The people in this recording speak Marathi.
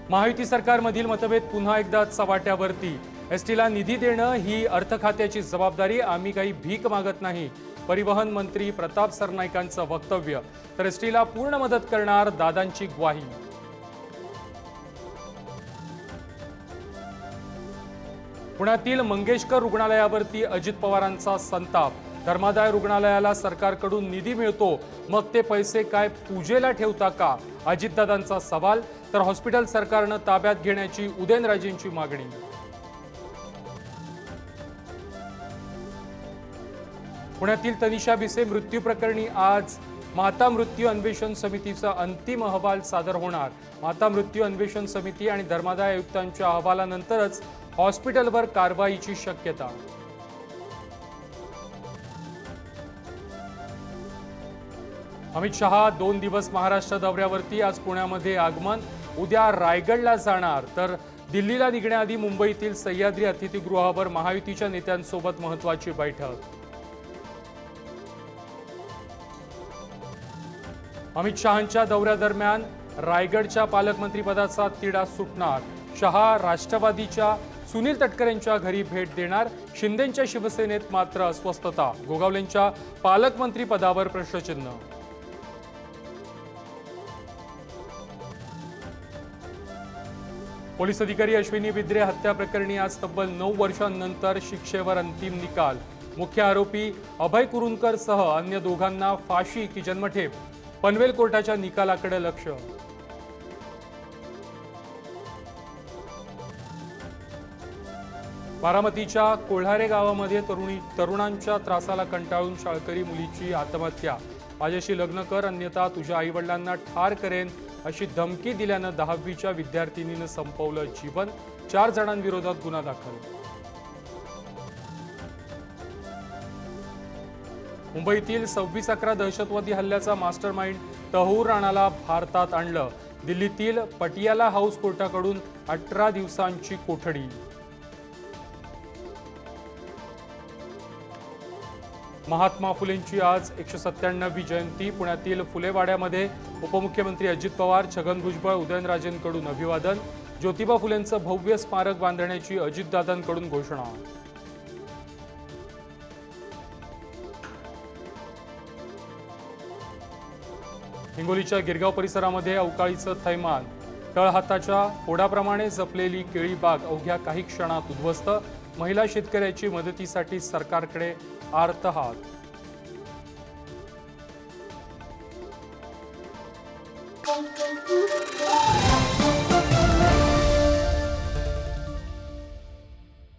महायुती सरकारमधील मतभेद पुन्हा एकदा चव्हाट्यावरती। एसटीला निधी देणं ही अर्थ खात्याची जबाबदारी, आम्ही काही भीक मागत नाही। परिवहन मंत्री प्रताप सरनाईकांचं वक्तव्य। तर एसटीला पूर्ण मदत करणार, दादांची ग्वाही। पुण्यातील मंगेशकर रुग्णालयावरती अजित पवारांचा संताप। धर्मादाय रुग्णालयाला सरकारकडून निधी मिळतो, मग ते पैसे काय पूजेला ठेवता का, अजितदादांचा सवाल। तर हॉस्पिटल सरकारनं ताब्यात घेण्याची उदयनराजेंची मागणी। पुण्यातील तनिषा भिसे मृत्यू प्रकरणी आज माता मृत्यू अन्वेषण समितीचा अंतिम अहवाल सादर होणार। माता मृत्यू अन्वेषण समिती आणि धर्मादाय आयुक्तांच्या अहवालानंतरच हॉस्पिटलवर कारवाईची शक्यता। अमित शहा 2 दिवस महाराष्ट्र दौऱ्यावरती। आज पुण्यामध्ये आगमन, उद्या रायगडला जाणार, तर दिल्लीला निघण्याआधी मुंबईतील सह्याद्री अतिथीगृहावर महायुतीच्या नेत्यांसोबत महत्त्वाची बैठक। अमित शहांच्या दौऱ्यादरम्यान रायगडच्या पालकमंत्रीपदाचा तिढा सुटणार। शहा राष्ट्रवादीच्या सुनील तटकरेंच्या घरी भेट देणार। शिंदेंच्या शिवसेनेत मात्र अस्वस्थता, गोगावलेंच्या पालकमंत्रीपदावर प्रश्नचिन्ह। पोलीस अधिकारी अश्विनी बिद्रे हत्या प्रकरणी आज तब्बल 9 वर्षांनंतर शिक्षेवर अंतिम निकाल। मुख्य आरोपी अभय कुरुंदकर सह अन्य दोघांना फाशी की जन्मठेप, पनवेल कोर्टाच्या निकालाकडे लक्ष। बारामतीच्या कोल्हारे गावामध्ये तरुणांच्या त्रासाला कंटाळून शाळकरी मुलीची आत्महत्या। माझ्याशी लग्न कर, अन्यथा तुझ्या आईवडिलांना ठार करेन अशी धमकी दिल्यानं 10वीच्या विद्यार्थिनीनं संपवलं जीवन। 4 जणांविरोधात गुन्हा दाखल। मुंबईतील 26/11 दहशतवादी हल्ल्याचा मास्टरमाइंड तहूर राणाला भारतात आणलं। दिल्लीतील पटियाला हाऊस कोर्टाकडून 18 दिवसांची कोठडी। महात्मा फुलेंची आज 197वी जयंती। पुण्यातील फुलेवाड्यामध्ये उपमुख्यमंत्री अजित पवार, छगन भुजबळ, उदयनराजेंकडून अभिवादन। ज्योतिबा फुलेंचं भव्य स्मारक बांधण्याची अजितदादांकडून घोषणा। हिंगोलीच्या गिरगाव परिसरामध्ये अवकाळीचं थैमान। तळहाताच्या फोडाप्रमाणे जपलेली केळी बाग अवघ्या काही क्षणात उद्ध्वस्त। महिला शेतकऱ्याची मदतीसाठी सरकारकडे आर्त हात। Thank you.